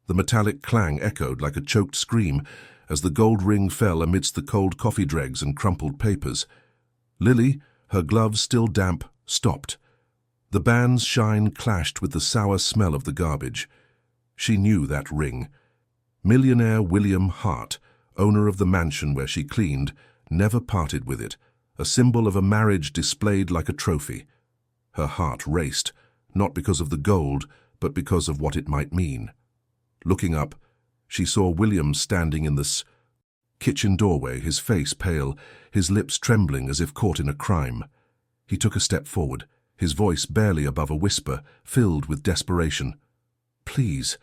The metallic clang echoed like a choked scream as the gold ring fell amidst the cold coffee dregs and crumpled papers. Lily, her gloves still damp, stopped. The band's shine clashed with the sour smell of the garbage. She knew that ring. Millionaire William Hart, owner of the mansion where she cleaned, never parted with it, a symbol of a marriage displayed like a trophy. Her heart raced, not because of the gold, but because of what it might mean. Looking up, she saw William standing in the kitchen doorway, his face pale, his lips trembling as if caught in a crime. He took a step forward, his voice barely above a whisper, filled with desperation. "Please,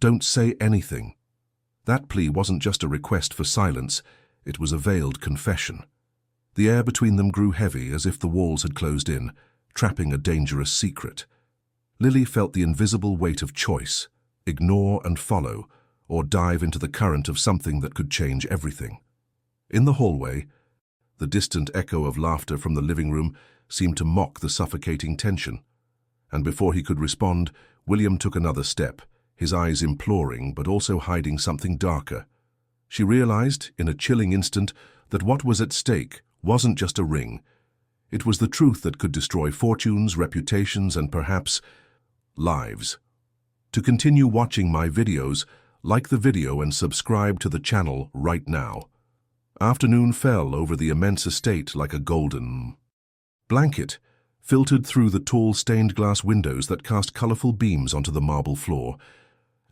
don't say anything." That plea wasn't just a request for silence, it was a veiled confession. The air between them grew heavy as if the walls had closed in, trapping a dangerous secret. Lily felt the invisible weight of choice, ignore and follow, or dive into the current of something that could change everything. In the hallway, the distant echo of laughter from the living room seemed to mock the suffocating tension. And before he could respond, William took another step, his eyes imploring but also hiding something darker. She realized, in a chilling instant, that what was at stake wasn't just a ring. It was the truth that could destroy fortunes, reputations, and perhaps lives. To continue watching my videos, like the video and subscribe to the channel right now. Afternoon fell over the immense estate like a golden blanket, filtered through the tall stained glass windows that cast colorful beams onto the marble floor.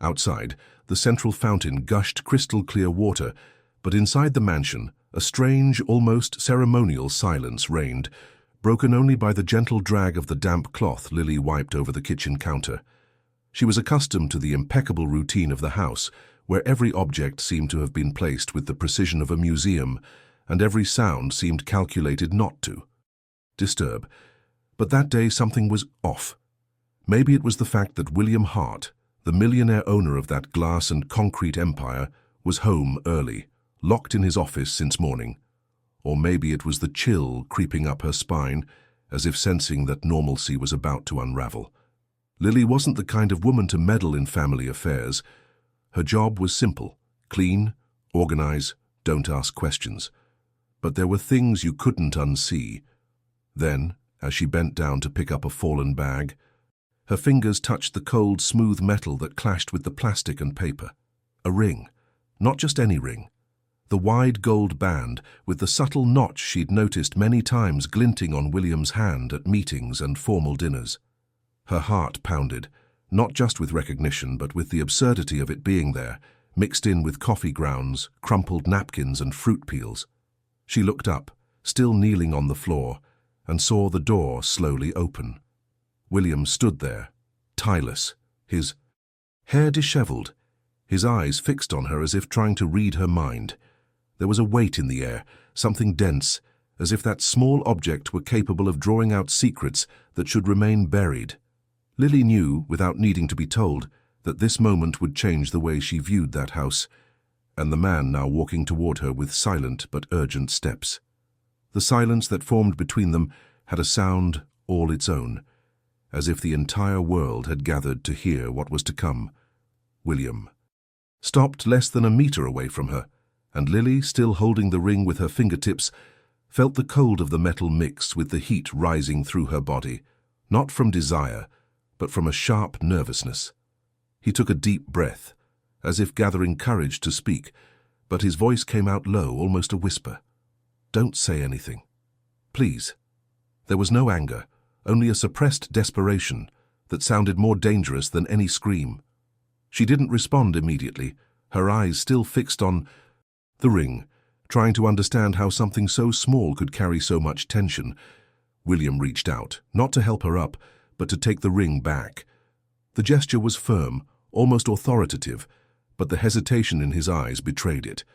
Outside, the central fountain gushed crystal-clear water, but inside the mansion, a strange, almost ceremonial silence reigned, broken only by the gentle drag of the damp cloth Lily wiped over the kitchen counter. She was accustomed to the impeccable routine of the house, where every object seemed to have been placed with the precision of a museum, and every sound seemed calculated not to disturb. But that day something was off. Maybe it was the fact that William Hart, the millionaire owner of that glass and concrete empire, was home early, locked in his office since morning. Or maybe it was the chill creeping up her spine, as if sensing that normalcy was about to unravel. Lily wasn't the kind of woman to meddle in family affairs. Her job was simple: clean, organize, don't ask questions. But there were things you couldn't unsee. Then, as she bent down to pick up a fallen bag, her fingers touched the cold, smooth metal that clashed with the plastic and paper. A ring. Not just any ring. The wide gold band, with the subtle notch she'd noticed many times glinting on William's hand at meetings and formal dinners. Her heart pounded, not just with recognition, but with the absurdity of it being there, mixed in with coffee grounds, crumpled napkins, and fruit peels. She looked up, still kneeling on the floor, and saw the door slowly open. William stood there, tieless, his hair disheveled, his eyes fixed on her as if trying to read her mind. There was a weight in the air, something dense, as if that small object were capable of drawing out secrets that should remain buried. Lily knew, without needing to be told, that this moment would change the way she viewed that house, and the man now walking toward her with silent but urgent steps. The silence that formed between them had a sound all its own, as if the entire world had gathered to hear what was to come. William stopped less than a meter away from her, and Lily, still holding the ring with her fingertips, felt the cold of the metal mix with the heat rising through her body, not from desire, but from a sharp nervousness. He took a deep breath, as if gathering courage to speak, but his voice came out low, almost a whisper. "Don't say anything. Please." There was no anger, only a suppressed desperation that sounded more dangerous than any scream. She didn't respond immediately, her eyes still fixed on the ring, trying to understand how something so small could carry so much tension. William reached out, not to help her up, but to take the ring back. The gesture was firm, almost authoritative, but the hesitation in his eyes betrayed it.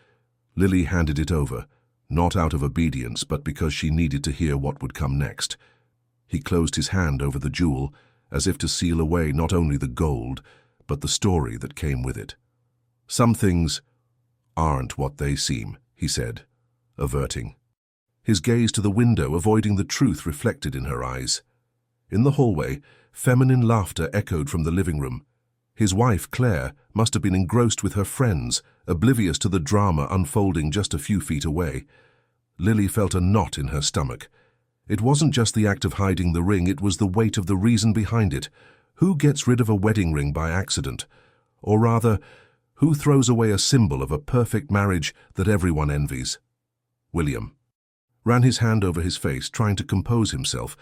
Lily handed it over, not out of obedience, but because she needed to hear what would come next. He closed his hand over the jewel, as if to seal away not only the gold, but the story that came with it. "Some things aren't what they seem," he said, averting his gaze to the window, avoiding the truth reflected in her eyes. In the hallway, feminine laughter echoed from the living room. His wife, Claire, must have been engrossed with her friends, oblivious to the drama unfolding just a few feet away. Lily felt a knot in her stomach. It wasn't just the act of hiding the ring, it was the weight of the reason behind it. Who gets rid of a wedding ring by accident? Or rather, who throws away a symbol of a perfect marriage that everyone envies? William ran his hand over his face, trying to compose himself,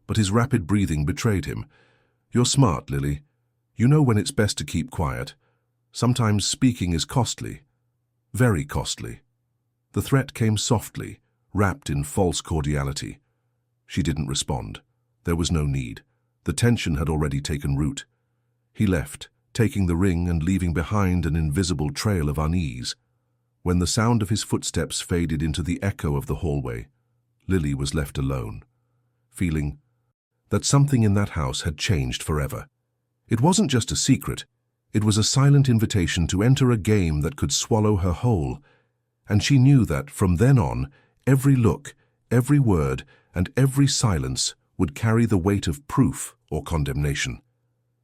but his rapid breathing betrayed him. "You're smart, Lily. You know when it's best to keep quiet. Sometimes speaking is costly. Very costly." The threat came softly, wrapped in false cordiality. She didn't respond. There was no need. The tension had already taken root. He left, taking the ring and leaving behind an invisible trail of unease. When the sound of his footsteps faded into the echo of the hallway, Lily was left alone, feeling that something in that house had changed forever. It wasn't just a secret, it was a silent invitation to enter a game that could swallow her whole, and she knew that, from then on, every look, every word, and every silence would carry the weight of proof or condemnation.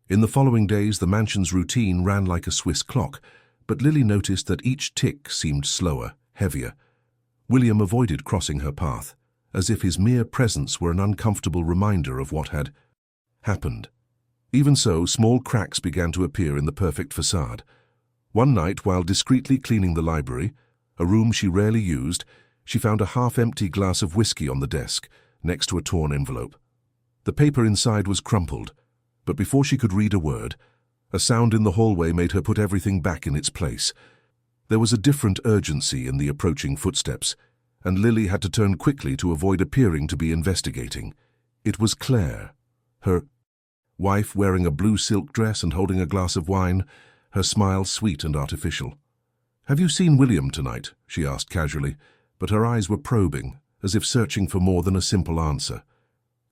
In the following days, the mansion's routine ran like a Swiss clock, but Lily noticed that each tick seemed slower, heavier. William avoided crossing her path, as if his mere presence were an uncomfortable reminder of what had happened. Even so, small cracks began to appear in the perfect facade. One night, while discreetly cleaning the library, a room she rarely used, she found a half-empty glass of whiskey on the desk, next to a torn envelope. The paper inside was crumpled, but before she could read a word, a sound in the hallway made her put everything back in its place. There was a different urgency in the approaching footsteps, and Lily had to turn quickly to avoid appearing to be investigating. It was Claire, her wife, wearing a blue silk dress and holding a glass of wine, her smile sweet and artificial. "Have you seen William tonight?" she asked casually, but her eyes were probing, as if searching for more than a simple answer.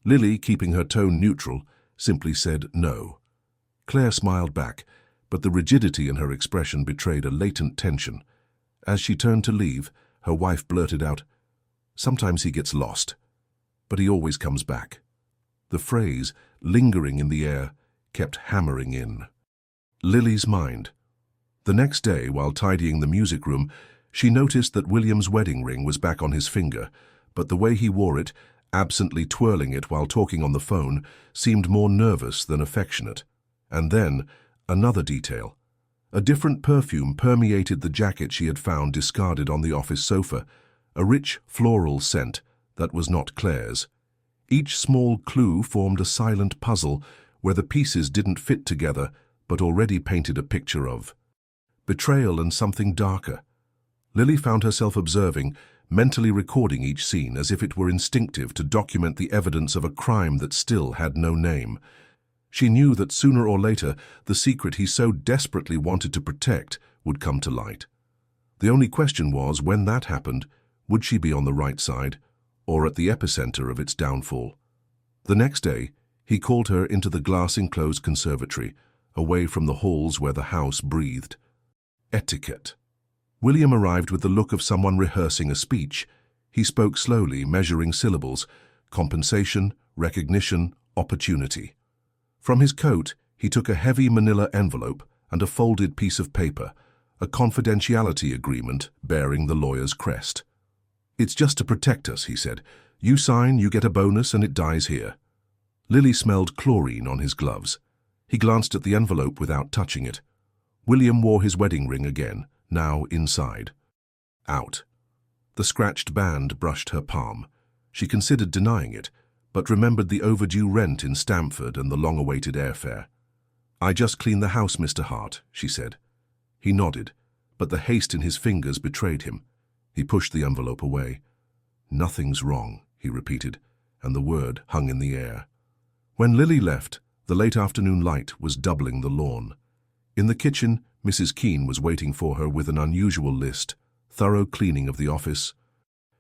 Lily, keeping her tone neutral, simply said no. Claire smiled back, but the rigidity in her expression betrayed a latent tension. As she turned to leave, her wife blurted out, "Sometimes he gets lost, but he always comes back." The phrase, lingering in the air, kept hammering in Lily's mind. The next day, while tidying the music room, she noticed that William's wedding ring was back on his finger, but the way he wore it, absently twirling it while talking on the phone, seemed more nervous than affectionate. And then, another detail. A different perfume permeated the jacket she had found discarded on the office sofa, a rich floral scent that was not Claire's. Each small clue formed a silent puzzle where the pieces didn't fit together but already painted a picture of betrayal and something darker. Lily found herself observing, mentally recording each scene as if it were instinctive to document the evidence of a crime that still had no name. She knew that sooner or later the secret he so desperately wanted to protect would come to light. The only question was, when that happened, would she be on the right side, or at the epicenter of its downfall? The next day, he called her into the glass-enclosed conservatory, away from the halls where the house breathed. Etiquette. William arrived with the look of someone rehearsing a speech. He spoke slowly, measuring syllables: compensation, recognition, opportunity. From his coat, he took a heavy manila envelope and a folded piece of paper, a confidentiality agreement bearing the lawyer's crest. "It's just to protect us," he said. "You sign, you get a bonus, and it dies here." Lily smelled chlorine on his gloves. He glanced at the envelope without touching it. William wore his wedding ring again, now inside. Out. The scratched band brushed her palm. She considered denying it, but remembered the overdue rent in Stamford and the long-awaited airfare. "I just cleaned the house, Mr. Hart," she said. He nodded, but the haste in his fingers betrayed him. He pushed the envelope away. "Nothing's wrong," he repeated, and the word hung in the air. When Lily left, the late afternoon light was doubling the lawn. In the kitchen, Mrs. Keene was waiting for her with an unusual list: thorough cleaning of the office,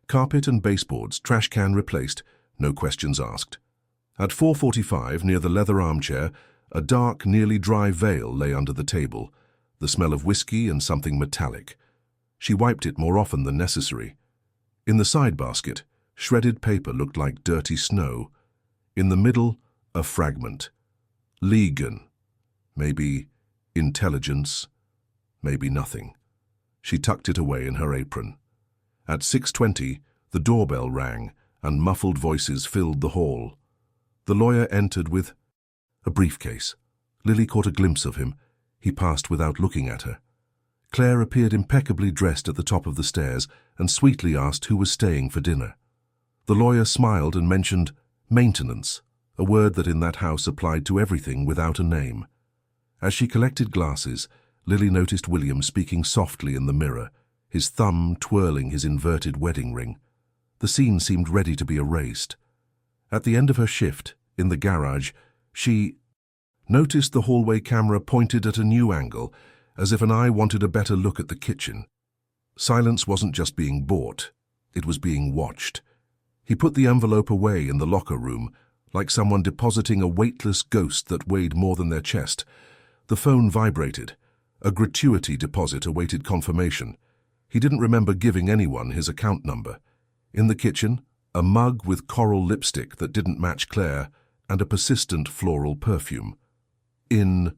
carpet and baseboards, trash can replaced, no questions asked. At 4:45, near the leather armchair, a dark, nearly dry veil lay under the table, the smell of whiskey and something metallic. She wiped it more often than necessary. In the side basket, shredded paper looked like dirty snow. In the middle, a fragment. Ligon. Maybe Intelligence? Maybe nothing. She tucked it away in her apron. At 6:20, the doorbell rang, and muffled voices filled the hall. The lawyer entered with a briefcase. Lily caught a glimpse of him. He passed without looking at her. Claire appeared impeccably dressed at the top of the stairs and sweetly asked who was staying for dinner. The lawyer smiled and mentioned maintenance, a word that in that house applied to everything without a name. As she collected glasses, Lily noticed William speaking softly in the mirror, his thumb twirling his inverted wedding ring. The scene seemed ready to be erased. At the end of her shift, in the garage, she noticed the hallway camera pointed at a new angle, as if an eye wanted a better look at the kitchen. Silence wasn't just being bought, it was being watched. He put the envelope away in the locker room, like someone depositing a weightless ghost that weighed more than their chest. The phone vibrated. A gratuity deposit awaited confirmation. He didn't remember giving anyone his account number. In the kitchen, a mug with coral lipstick that didn't match Claire, and a persistent floral perfume. In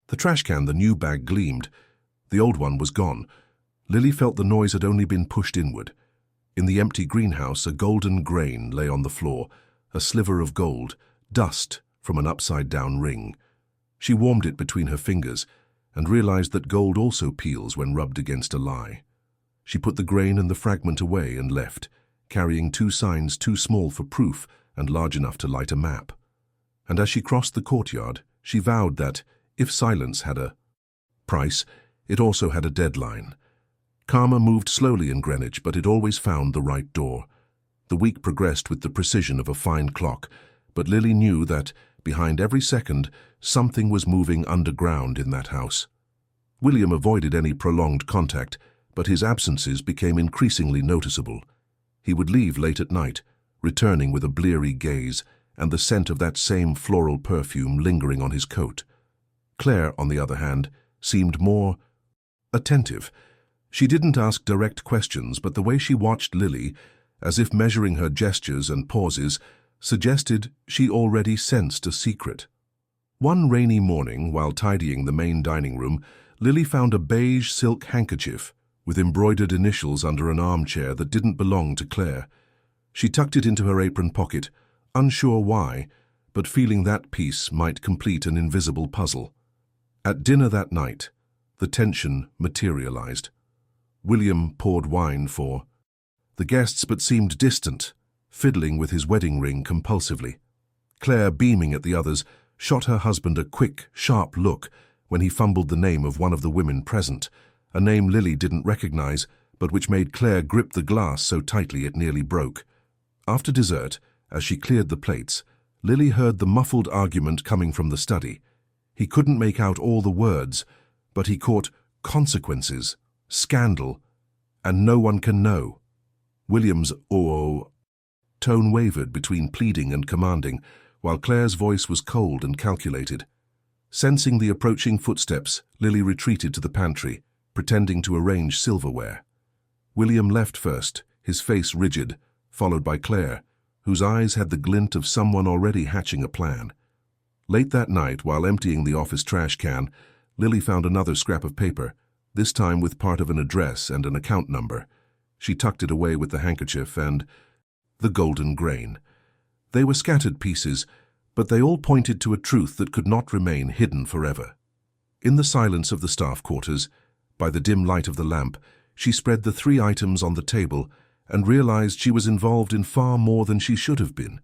the trash can, the new bag gleamed. The old one was gone. Lily felt the noise had only been pushed inward. In the empty greenhouse, a golden grain lay on the floor, a sliver of gold, dust from an upside-down ring. She warmed it between her fingers and realized that gold also peels when rubbed against a lie. She put the grain and the fragment away and left, carrying 2 signs too small for proof and large enough to light a map. And as she crossed the courtyard, she vowed that, if silence had a price, it also had a deadline. Karma moved slowly in Greenwich, but it always found the right door. The week progressed with the precision of a fine clock, but Lily knew that, behind every second, something was moving underground in that house. William avoided any prolonged contact, but his absences became increasingly noticeable. He would leave late at night, returning with a bleary gaze and the scent of that same floral perfume lingering on his coat. Claire, on the other hand, seemed more attentive. She didn't ask direct questions, but the way she watched Lily, as if measuring her gestures and pauses, suggested she already sensed a secret. One rainy morning, while tidying the main dining room, Lily found a beige silk handkerchief with embroidered initials under an armchair that didn't belong to Claire. She tucked it into her apron pocket, unsure why, but feeling that piece might complete an invisible puzzle. At dinner that night, the tension materialized. William poured wine for the guests but seemed distant, fiddling with his wedding ring compulsively. Claire, beaming at the others, shot her husband a quick, sharp look when he fumbled the name of one of the women present, a name Lily didn't recognize, but which made Claire grip the glass so tightly it nearly broke. After dessert, as she cleared the plates, Lily heard the muffled argument coming from the study. He couldn't make out all the words, but he caught consequences, scandal, and no one can know. William's "oh" tone wavered between pleading and commanding, while Claire's voice was cold and calculated. Sensing the approaching footsteps, Lily retreated to the pantry, pretending to arrange silverware. William left first, his face rigid, followed by Claire, whose eyes had the glint of someone already hatching a plan. Late that night, while emptying the office trash can, Lily found another scrap of paper, this time with part of an address and an account number. She tucked it away with the handkerchief and the golden grain. They were scattered pieces, but they all pointed to a truth that could not remain hidden forever. In the silence of the staff quarters, by the dim light of the lamp, she spread the 3 items on the table and realized she was involved in far more than she should have been.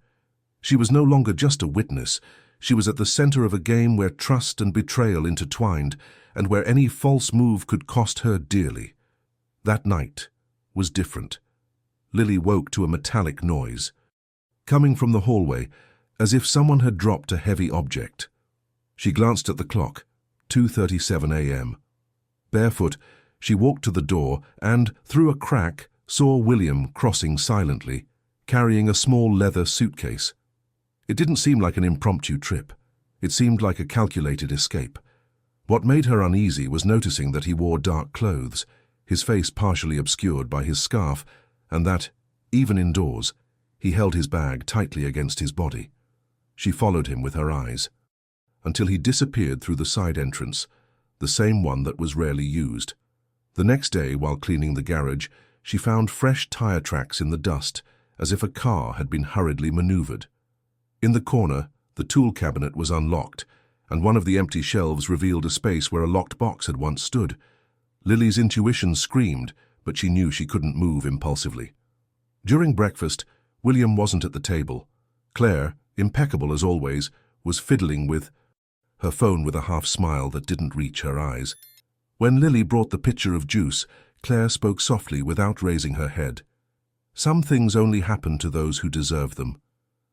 She was no longer just a witness. She was at the center of a game where trust and betrayal intertwined, and where any false move could cost her dearly. That night was different. Lily woke to a metallic noise, coming from the hallway, as if someone had dropped a heavy object. She glanced at the clock, 2:37 a.m. Barefoot, she walked to the door and, through a crack, saw William crossing silently, carrying a small leather suitcase. It didn't seem like an impromptu trip. It seemed like a calculated escape. What made her uneasy was noticing that he wore dark clothes, his face partially obscured by his scarf, and that, even indoors, he held his bag tightly against his body. She followed him with her eyes, until he disappeared through the side entrance, the same one that was rarely used. The next day, while cleaning the garage, she found fresh tire tracks in the dust, as if a car had been hurriedly maneuvered. In the corner, the tool cabinet was unlocked, and one of the empty shelves revealed a space where a locked box had once stood. Lily's intuition screamed, but she knew she couldn't move impulsively. During breakfast, William wasn't at the table. Claire, impeccable as always, was fiddling with her phone with a half-smile that didn't reach her eyes. When Lily brought the pitcher of juice, Claire spoke softly without raising her head. "Some things only happen to those who deserve them."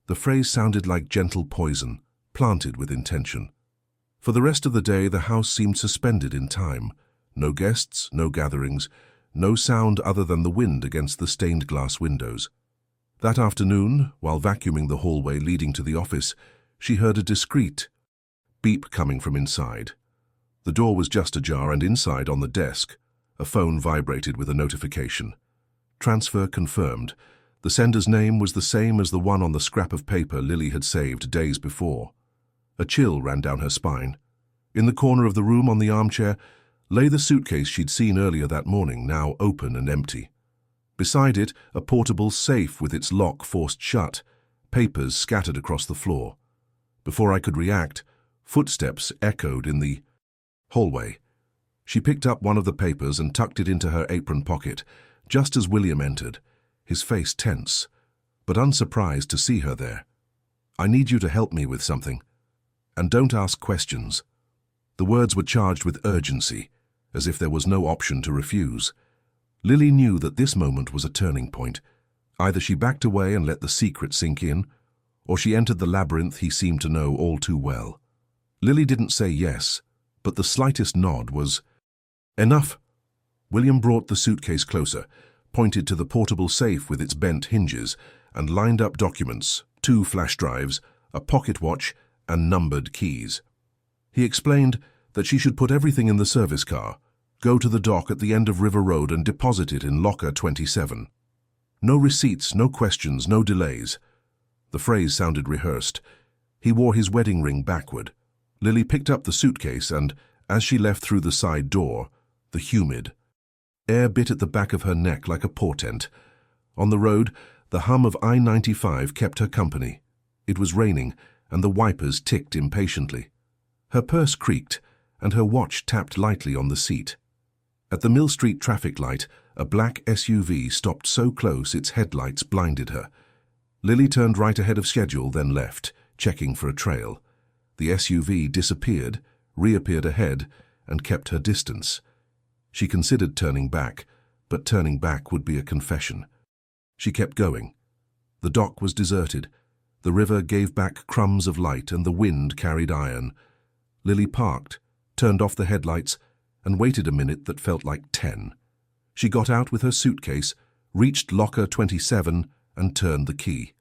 The phrase sounded like gentle poison, planted with intention. For the rest of the day, the house seemed suspended in time. No guests, no gatherings, no sound other than the wind against the stained glass windows. That afternoon, while vacuuming the hallway leading to the office, she heard a discreet beep coming from inside. The door was just ajar, and inside on the desk, a phone vibrated with a notification. Transfer confirmed. The sender's name was the same as the one on the scrap of paper Lily had saved days before. A chill ran down her spine. In the corner of the room on the armchair lay the suitcase she'd seen earlier that morning, now open and empty. Beside it, a portable safe with its lock forced shut, papers scattered across the floor. Before I could react, footsteps echoed in the hallway. She picked up one of the papers and tucked it into her apron pocket, just as William entered, his face tense, but unsurprised to see her there. "I need you to help me with something. And don't ask questions." The words were charged with urgency, as if there was no option to refuse. Lily knew that this moment was a turning point. Either she backed away and let the secret sink in, or she entered the labyrinth he seemed to know all too well. Lily didn't say yes, but the slightest nod was enough. William brought the suitcase closer, pointed to the portable safe with its bent hinges, and lined up documents, 2 flash drives, a pocket watch, and numbered keys. He explained that she should put everything in the service car, go to the dock at the end of River Road and deposit it in locker 27. No receipts, no questions, no delays. The phrase sounded rehearsed. He wore his wedding ring backward. Lily picked up the suitcase and, as she left through the side door, the humid air bit at the back of her neck like a portent. On the road, the hum of I-95 kept her company. It was raining, and the wipers ticked impatiently. Her purse creaked, and her watch tapped lightly on the seat. At the Mill Street traffic light, a black SUV stopped so close its headlights blinded her. Lily turned right ahead of schedule, then left, checking for a trail. The SUV disappeared, reappeared ahead, and kept her distance. She considered turning back, but turning back would be a confession. She kept going. The dock was deserted. The river gave back crumbs of light, and the wind carried iron. Lily parked, turned off the headlights, and waited a minute that felt like 10. She got out with her suitcase, reached locker 27, and turned the key.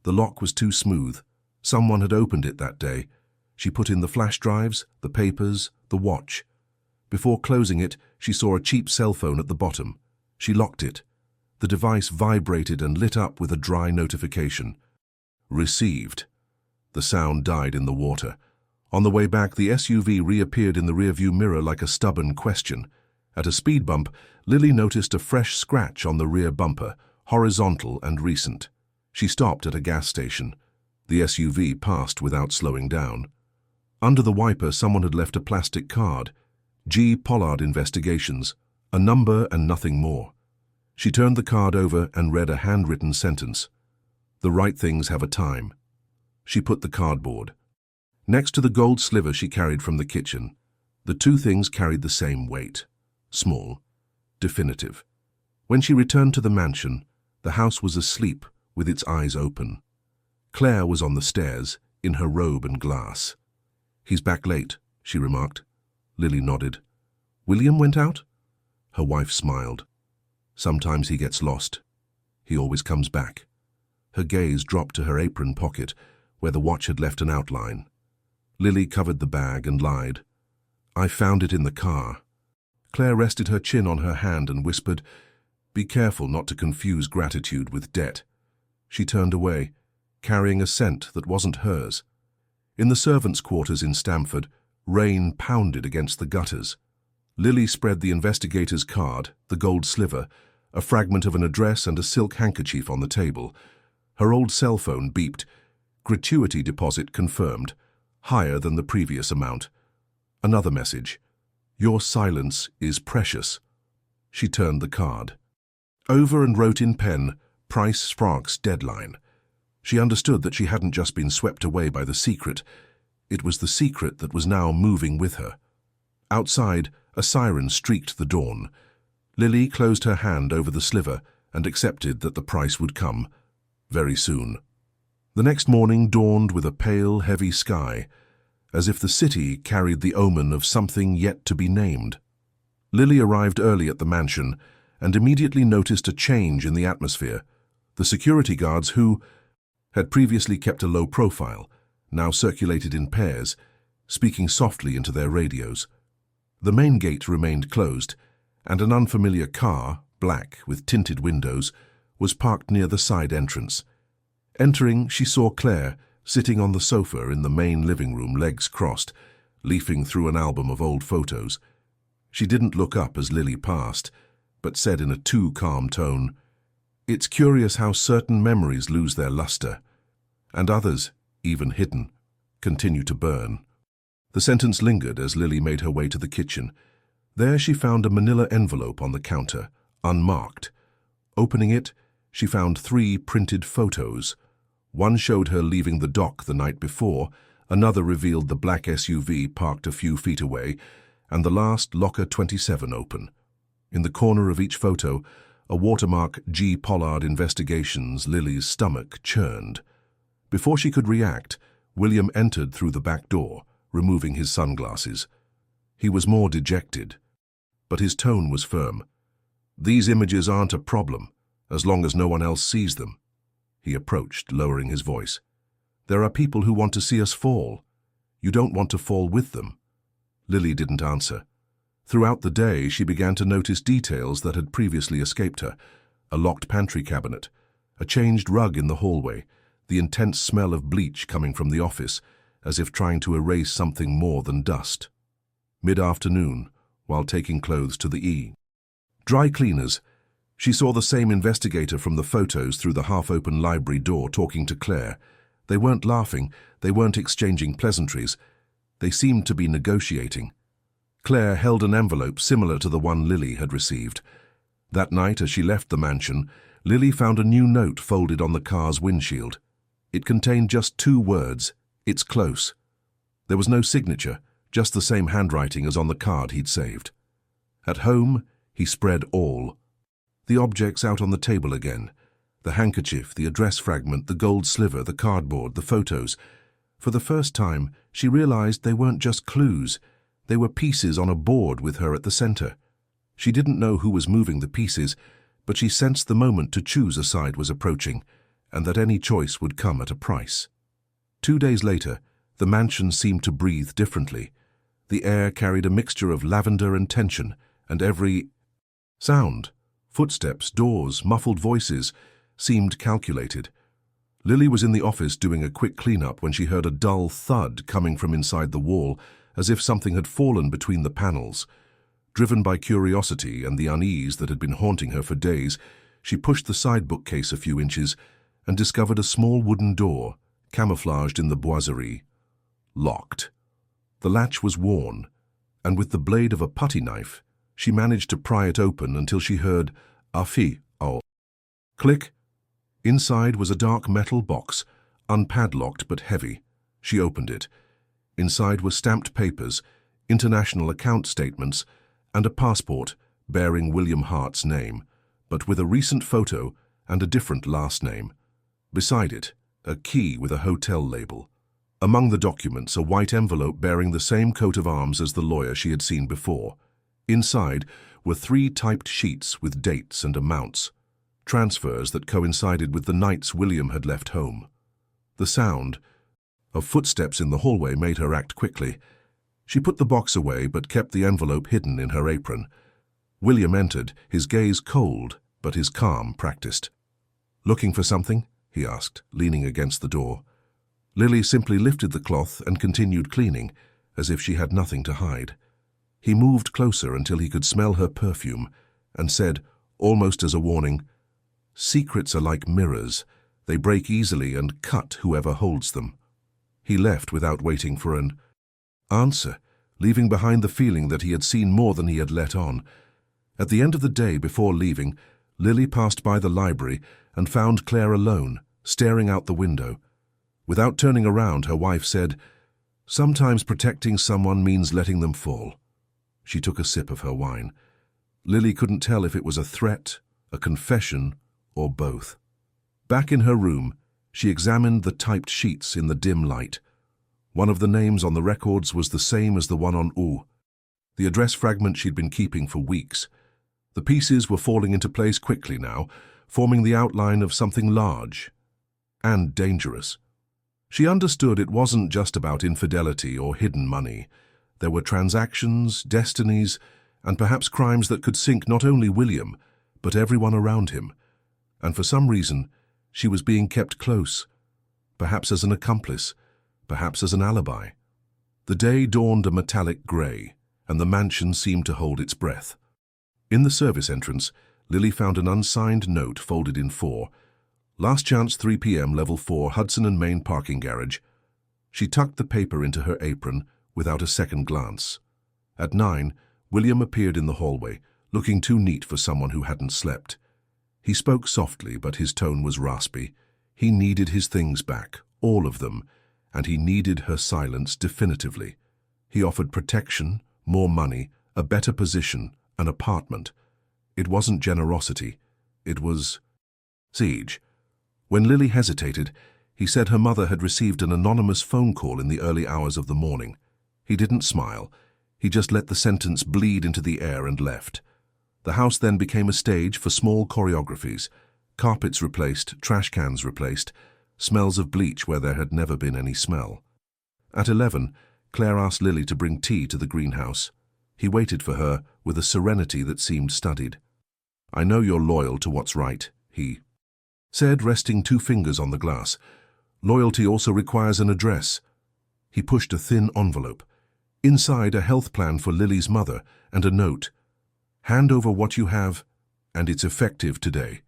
The lock was too smooth. Someone had opened it that day. She put in the flash drives, the papers, the watch. Before closing it, she saw a cheap cell phone at the bottom. She locked it. The device vibrated and lit up with a dry notification. Received. The sound died in the water. On the way back, the SUV reappeared in the rearview mirror like a stubborn question. At a speed bump, Lily noticed a fresh scratch on the rear bumper, horizontal and recent. She stopped at a gas station. The SUV passed without slowing down. Under the wiper, someone had left a plastic card. G. Pollard Investigations. A number and nothing more. She turned the card over and read a handwritten sentence. "The right things have a time." She put the cardboard next to the gold sliver she carried from the kitchen. The two things carried the same weight. Small. Definitive. When she returned to the mansion, the house was asleep with its eyes open. Claire was on the stairs, in her robe and glass. "He's back late," she remarked. Lily nodded. "William went out?" Her wife smiled. "Sometimes he gets lost. He always comes back." Her gaze dropped to her apron pocket, where the watch had left an outline. Lily covered the bag and lied. "I found it in the car." Claire rested her chin on her hand and whispered, "Be careful not to confuse gratitude with debt." She turned away, carrying a scent that wasn't hers. In the servants' quarters in Stamford, Rain pounded against the gutters. Lily spread the investigator's card, the gold sliver, a fragment of an address and a silk handkerchief on the table. Her old cell phone beeped. Gratuity deposit confirmed, higher than the previous amount. Another message. Your silence is precious. She turned the card over and wrote in pen, Price Sparks deadline. She understood that she hadn't just been swept away by the secret. It was the secret that was now moving with her. Outside, a siren streaked the dawn. Lily closed her hand over the sliver and accepted that the price would come very soon. The next morning dawned with a pale, heavy sky, as if the city carried the omen of something yet to be named. Lily arrived early at the mansion and immediately noticed a change in the atmosphere. The security guards who had previously kept a low profile now circulated in pairs, speaking softly into their radios. The main gate remained closed, and an unfamiliar car, black with tinted windows, was parked near the side entrance. Entering, she saw Claire sitting on the sofa in the main living room, legs crossed, leafing through an album of old photos. She didn't look up as Lily passed, but said in a too calm tone, "It's curious how certain memories lose their luster, and others, even hidden, continue to burn." The sentence lingered as Lily made her way to the kitchen. There she found a manila envelope on the counter, unmarked. Opening it, she found 3 printed photos. One showed her leaving the dock the night before, another revealed the black SUV parked a few feet away, and the last locker 27 open. In the corner of each photo, a watermark G. Pollard Investigations. Lily's stomach churned. Before she could react, William entered through the back door, removing his sunglasses. He was more dejected, but his tone was firm. "These images aren't a problem, as long as no one else sees them." He approached, lowering his voice. "There are people who want to see us fall. You don't want to fall with them." Lily didn't answer. Throughout the day, she began to notice details that had previously escaped her. A locked pantry cabinet, a changed rug in the hallway, the intense smell of bleach coming from the office, as if trying to erase something more than dust. Mid-afternoon, while taking clothes to the dry cleaners, she saw the same investigator from the photos through the half-open library door talking to Claire. They weren't laughing, they weren't exchanging pleasantries. They seemed to be negotiating. Claire held an envelope similar to the one Lily had received. That night, as she left the mansion, Lily found a new note folded on the car's windshield. It contained just 2 words, "It's close." There was no signature, just the same handwriting as on the card he'd saved. At home, he spread all. The objects out on the table again. The handkerchief, the address fragment, the gold sliver, the cardboard, the photos. For the first time, she realized they weren't just clues. They were pieces on a board with her at the center. She didn't know who was moving the pieces, but she sensed the moment to choose a side was approaching, and that any choice would come at a price. 2 days later, the mansion seemed to breathe differently. The air carried a mixture of lavender and tension, and every sound, footsteps, doors, muffled voices, seemed calculated. Lily was in the office doing a quick cleanup when she heard a dull thud coming from inside the wall, as if something had fallen between the panels. Driven by curiosity and the unease that had been haunting her for days, she pushed the side bookcase a few inches and discovered a small wooden door, camouflaged in the boiserie. Locked. The latch was worn, and with the blade of a putty knife, she managed to pry it open until she heard "Afi, oh." Click. Inside was a dark metal box, unpadlocked but heavy. She opened it. Inside were stamped papers, international account statements, and a passport bearing William Hart's name, but with a recent photo and a different last name. Beside it, a key with a hotel label. Among the documents, a white envelope bearing the same coat of arms as the lawyer she had seen before. Inside were 3 typed sheets with dates and amounts, transfers that coincided with the nights William had left home. The sound of footsteps in the hallway made her act quickly. She put the box away but kept the envelope hidden in her apron. William entered, his gaze cold but his calm practiced. "Looking for something?" he asked, leaning against the door. Lily simply lifted the cloth and continued cleaning, as if she had nothing to hide. He moved closer until he could smell her perfume and said, almost as a warning, "Secrets are like mirrors. They break easily and cut whoever holds them." He left without waiting for an answer, leaving behind the feeling that he had seen more than he had let on. At the end of the day, before leaving, Lily passed by the library and found Claire alone, staring out the window. Without turning around, her wife said, "Sometimes protecting someone means letting them fall." She took a sip of her wine. Lily couldn't tell if it was a threat, a confession, or both. Back in her room, she examined the typed sheets in the dim light. One of the names on the records was the same as the one on U, the address fragment she'd been keeping for weeks. The pieces were falling into place quickly now, forming the outline of something large and dangerous. She understood it wasn't just about infidelity or hidden money. There were transactions, destinies, and perhaps crimes that could sink not only William, but everyone around him. And for some reason, she was being kept close, perhaps as an accomplice, perhaps as an alibi. The day dawned a metallic grey, and the mansion seemed to hold its breath. In the service entrance, Lily found an unsigned note folded in 4. Last chance 3 p.m. level 4 Hudson and Main parking garage. She tucked the paper into her apron without a second glance. At 9, William appeared in the hallway, looking too neat for someone who hadn't slept. He spoke softly, but his tone was raspy. He needed his things back, all of them, and he needed her silence definitively. He offered protection, more money, a better position, an apartment. It wasn't generosity. It was siege. When Lily hesitated, he said her mother had received an anonymous phone call in the early hours of the morning. He didn't smile. He just let the sentence bleed into the air and left. The house then became a stage for small choreographies. Carpets replaced, trash cans replaced, smells of bleach where there had never been any smell. At 11, Claire asked Lily to bring tea to the greenhouse. He waited for her with a serenity that seemed studied. "I know you're loyal to what's right," he said, resting 2 fingers on the glass. "Loyalty also requires an address." He pushed a thin envelope. Inside, a health plan for Lily's mother and a note. "Hand over what you have, and it's effective today."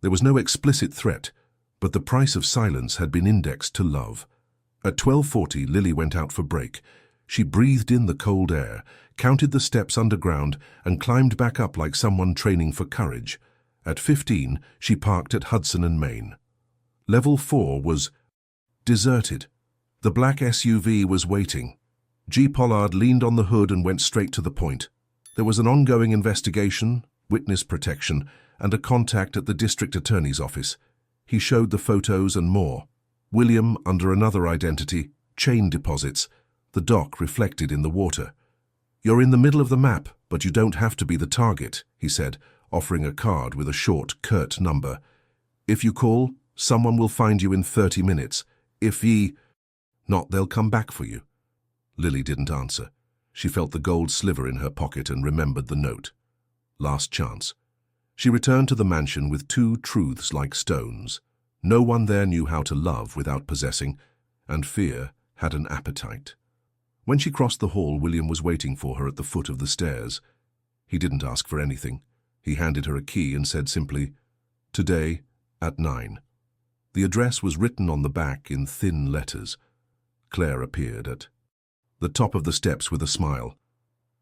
There was no explicit threat, but the price of silence had been indexed to love. At 12:40, Lily went out for break. She breathed in the cold air, counted the steps underground, and climbed back up like someone training for courage. At 15, she parked at Hudson and Main. Level 4 was deserted. The black SUV was waiting. G. Pollard leaned on the hood and went straight to the point. There was an ongoing investigation, witness protection, and a contact at the district attorney's office. He showed the photos and more. William, under another identity, chain deposits. The dock reflected in the water. "You're in the middle of the map, but you don't have to be the target," he said, offering a card with a short, curt number. "If you call, someone will find you in 30 minutes. If not, they'll come back for you." Lily didn't answer. She felt the gold sliver in her pocket and remembered the note. Last chance. She returned to the mansion with 2 truths like stones. No one there knew how to love without possessing, and fear had an appetite. When she crossed the hall, William was waiting for her at the foot of the stairs. He didn't ask for anything. He handed her a key and said simply, "Today at 9. The address was written on the back in thin letters. Claire appeared at the top of the steps with a smile.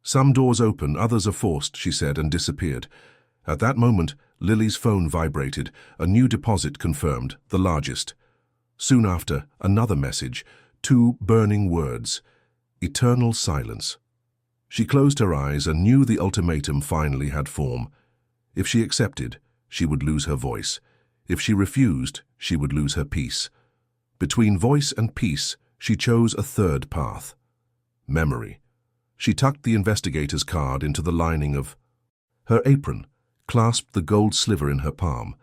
"Some doors open, others are forced," she said, and disappeared. At that moment, Lily's phone vibrated. A new deposit confirmed, the largest. Soon after, another message, 2 burning words. Eternal silence. She closed her eyes and knew the ultimatum finally had form. If she accepted, she would lose her voice. If she refused, she would lose her peace. Between voice and peace, she chose a third path. Memory. She tucked the investigator's card into the lining of her apron, clasped the gold sliver in her palm,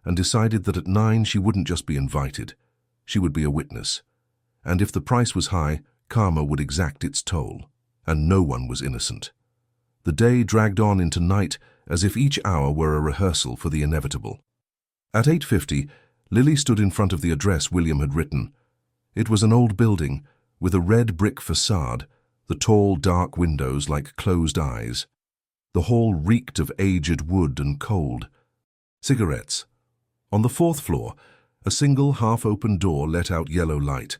and decided that at 9 she wouldn't just be invited. She would be a witness. And if the price was high, karma would exact its toll. And no one was innocent. The day dragged on into night as if each hour were a rehearsal for the inevitable. At 8:50, Lily stood in front of the address William had written. It was an old building with a red brick facade, the tall, dark windows like closed eyes. The hall reeked of aged wood and cold. Cigarettes. On the fourth floor, a single half-open door let out yellow light.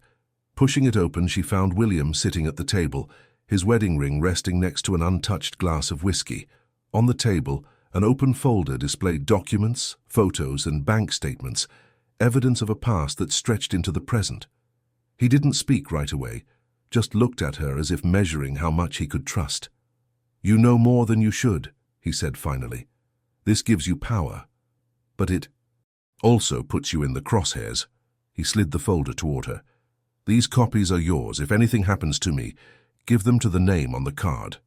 Pushing it open, she found William sitting at the table, his wedding ring resting next to an untouched glass of whiskey. On the table, an open folder displayed documents, photos, and bank statements, evidence of a past that stretched into the present. He didn't speak right away, just looked at her as if measuring how much he could trust. "You know more than you should," he said finally. "This gives you power, but it also puts you in the crosshairs." He slid the folder toward her. "These copies are yours. If anything happens to me, give them to the name on the card."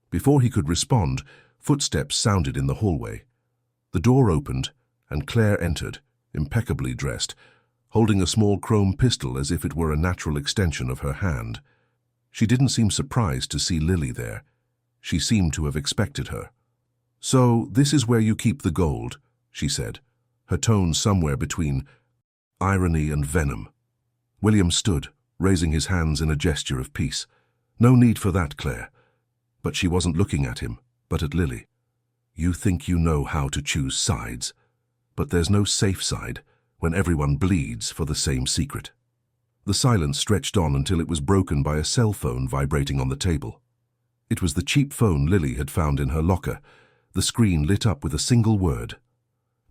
Before he could respond, footsteps sounded in the hallway. The door opened, and Claire entered, impeccably dressed, holding a small chrome pistol as if it were a natural extension of her hand. She didn't seem surprised to see Lily there. She seemed to have expected her. "So this is where you keep the gold," she said, her tone somewhere between irony and venom. William stood, raising his hands in a gesture of peace. "No need for that, Claire." But she wasn't looking at him, but at Lily. "You think you know how to choose sides, but there's no safe side when everyone bleeds for the same secret." The silence stretched on until it was broken by a cell phone vibrating on the table. It was the cheap phone Lily had found in her locker, the screen lit up with a single word.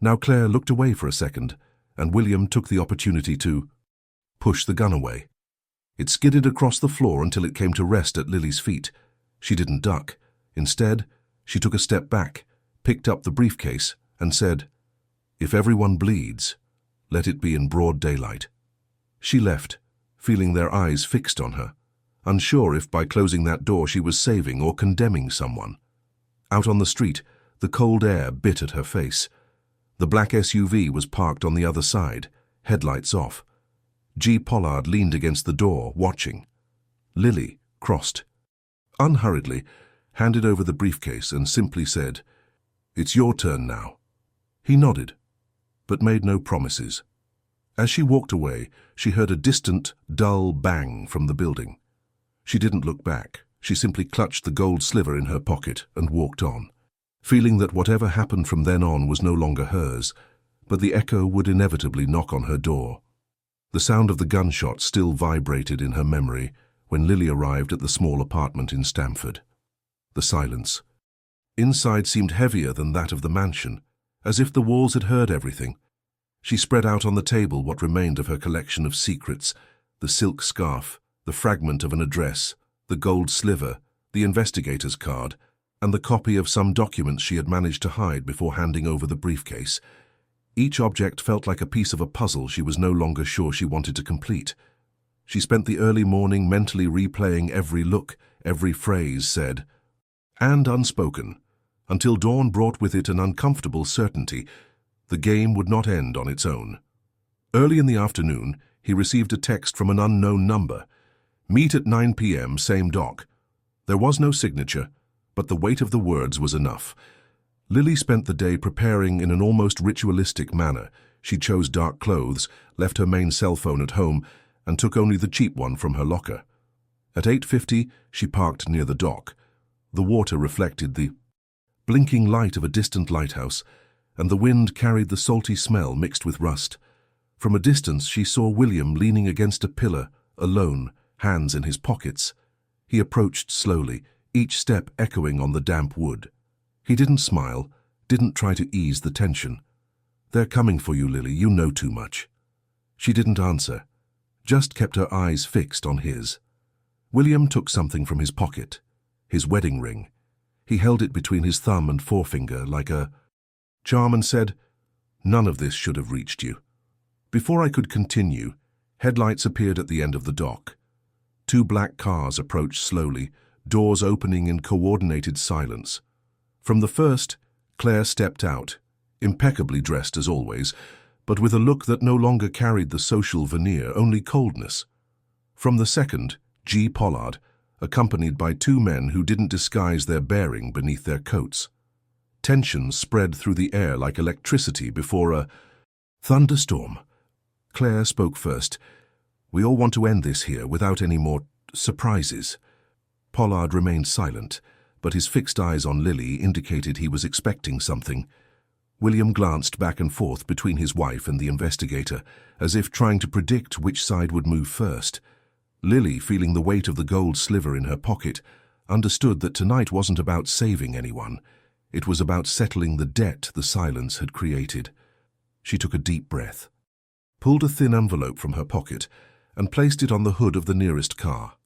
Now Claire looked away for a second, and William took the opportunity to push the gun away. It skidded across the floor until it came to rest at Lily's feet. She didn't duck. Instead, she took a step back, picked up the briefcase, and said, "If everyone bleeds, let it be in broad daylight." She left, feeling their eyes fixed on her, unsure if by closing that door she was saving or condemning someone. Out on the street, the cold air bit at her face. The black SUV was parked on the other side, headlights off. G. Pollard leaned against the door, watching. Lily crossed. Unhurriedly, handed over the briefcase and simply said, "It's your turn now." He nodded, but made no promises. As she walked away, she heard a distant, dull bang from the building. She didn't look back. She simply clutched the gold sliver in her pocket and walked on, feeling that whatever happened from then on was no longer hers, but the echo would inevitably knock on her door. The sound of the gunshot still vibrated in her memory when Lily arrived at the small apartment in Stamford. The silence. Inside seemed heavier than that of the mansion, as if the walls had heard everything. She spread out on the table what remained of her collection of secrets, the silk scarf, the fragment of an address, the gold sliver, the investigator's card, and the copy of some documents she had managed to hide before handing over the briefcase. Each object felt like a piece of a puzzle she was no longer sure she wanted to complete. She spent the early morning mentally replaying every look, every phrase said, and unspoken, until dawn brought with it an uncomfortable certainty. The game would not end on its own. Early in the afternoon, he received a text from an unknown number. "Meet at 9 p.m., same dock." There was no signature, but the weight of the words was enough. Lily spent the day preparing in an almost ritualistic manner. She chose dark clothes, left her main cell phone at home, and took only the cheap one from her locker. At 8:50, she parked near the dock. The water reflected the blinking light of a distant lighthouse, and the wind carried the salty smell mixed with rust. From a distance, she saw William leaning against a pillar, alone, hands in his pockets. He approached slowly, each step echoing on the damp wood. He didn't smile, didn't try to ease the tension. "They're coming for you, Lily, you know too much." She didn't answer, just kept her eyes fixed on his. William took something from his pocket, his wedding ring. He held it between his thumb and forefinger like a charm and said, "None of this should have reached you." Before I could continue, headlights appeared at the end of the dock. Two black cars approached slowly, doors opening in coordinated silence. From the first, Claire stepped out, impeccably dressed as always, but with a look that no longer carried the social veneer, only coldness. From the second, G. Pollard, accompanied by two men who didn't disguise their bearing beneath their coats. Tension spread through the air like electricity before a thunderstorm. Claire spoke first. "We all want to end this here without any more surprises." Pollard remained silent, but his fixed eyes on Lily indicated he was expecting something. William glanced back and forth between his wife and the investigator, as if trying to predict which side would move first. Lily, feeling the weight of the gold sliver in her pocket, understood that tonight wasn't about saving anyone. It was about settling the debt the silence had created. She took a deep breath, pulled a thin envelope from her pocket, and placed it on the hood of the nearest car.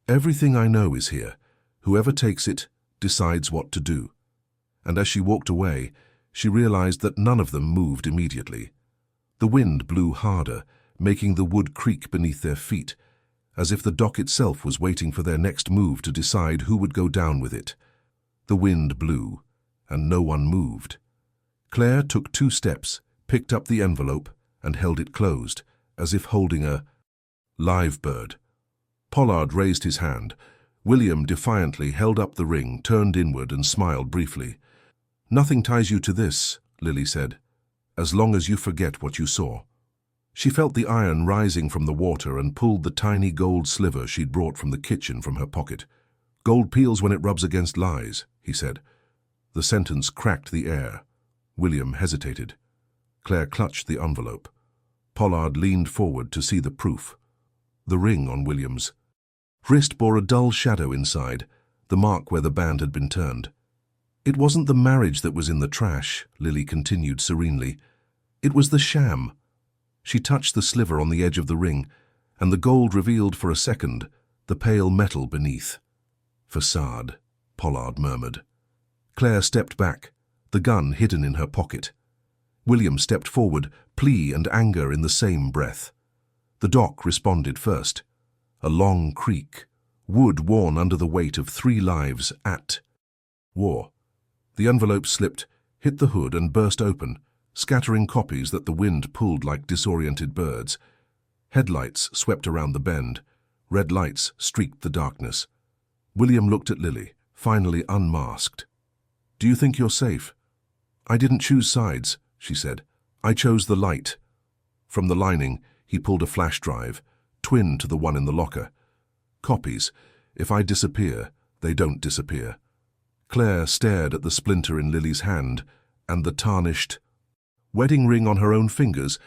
"Everything I know is here. Whoever takes it decides what to do." And as she walked away, she realized that none of them moved immediately. The wind blew harder, making the wood creak beneath their feet, as if the dock itself was waiting for their next move to decide who would go down with it. The wind blew, and no one moved. Claire took 2 steps, picked up the envelope, and held it closed, as if holding a live bird. Pollard raised his hand. William defiantly held up the ring, turned inward, and smiled briefly. "Nothing ties you to this," Lily said, "as long as you forget what you saw." She felt the iron rising from the water and pulled the tiny gold sliver she'd brought from the kitchen from her pocket. "Gold peels when it rubs against lies," he said. The sentence cracked the air. William hesitated. Claire clutched the envelope. Pollard leaned forward to see the proof. The ring on William's wrist bore a dull shadow inside, the mark where the band had been turned. "It wasn't the marriage that was in the trash," Lily continued serenely. "It was the sham." She touched the sliver on the edge of the ring, and the gold revealed for a second the pale metal beneath. "Facade," Pollard murmured. Claire stepped back, the gun hidden in her pocket. William stepped forward, plea and anger in the same breath. The dock responded first. A long creak, wood worn under the weight of 3 lives at war. The envelope slipped, hit the hood, and burst open, scattering copies that the wind pulled like disoriented birds. Headlights swept around the bend. Red lights streaked the darkness. William looked at Lily, finally unmasked. "Do you think you're safe?" "I didn't choose sides," she said. "I chose the light." From the lining, he pulled a flash drive, twin to the one in the locker. "Copies. If I disappear, they don't disappear." Claire stared at the splinter in Lily's hand and the tarnished wedding ring on her own fingers,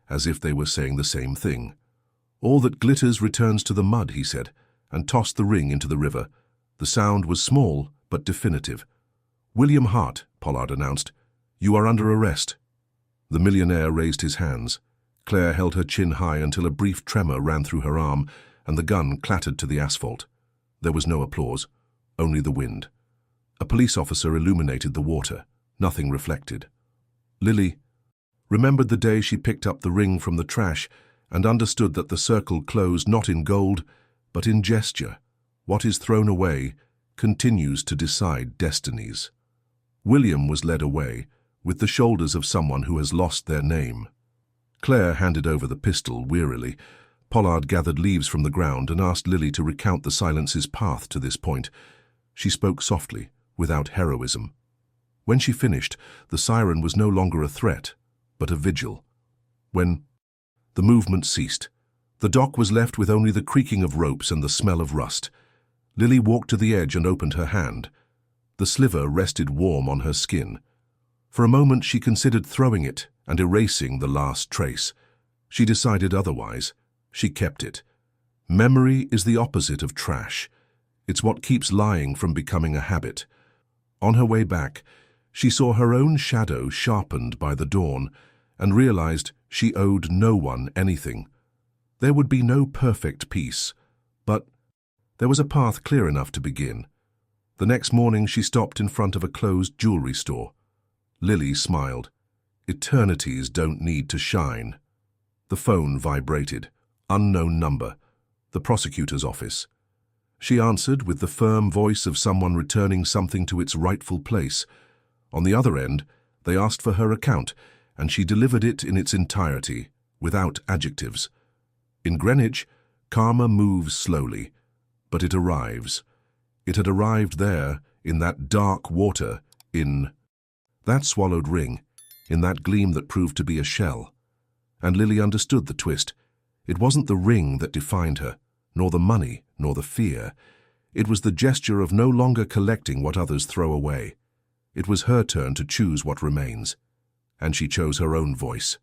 as if they were saying the same thing. "All that glitters returns to the mud," he said, and tossed the ring into the river. The sound was small, but definitive. "William Hart," Pollard announced, "you are under arrest." The millionaire raised his hands. Claire held her chin high until a brief tremor ran through her arm, and the gun clattered to the asphalt. There was no applause, only the wind. A police officer illuminated the water. Nothing reflected. Lily remembered the day she picked up the ring from the trash and understood that the circle closed not in gold, but in gesture. What is thrown away continues to decide destinies. William was led away, with the shoulders of someone who has lost their name. Claire handed over the pistol wearily. Pollard gathered leaves from the ground and asked Lily to recount the silence's path to this point. She spoke softly, without heroism. When she finished, the siren was no longer a threat, but a vigil. When the movement ceased, the dock was left with only the creaking of ropes and the smell of rust. Lily walked to the edge and opened her hand. The sliver rested warm on her skin. For a moment she considered throwing it and erasing the last trace. She decided otherwise. She kept it. Memory is the opposite of trash. It's what keeps lying from becoming a habit. On her way back, she saw her own shadow sharpened by the dawn and realized she owed no one anything. There would be no perfect peace, but there was a path clear enough to begin. The next morning she stopped in front of a closed jewelry store. Lily smiled. Eternities don't need to shine. The phone vibrated. Unknown number. The prosecutor's office. She answered with the firm voice of someone returning something to its rightful place. On the other end, they asked for her account, and she delivered it in its entirety, without adjectives. In Greenwich, karma moves slowly, but it arrives. It had arrived there, in that dark water, in that swallowed ring, in that gleam that proved to be a shell. And Lily understood the twist. It wasn't the ring that defined her, nor the money, nor the fear. It was the gesture of no longer collecting what others throw away. It was her turn to choose what remains, and she chose her own voice.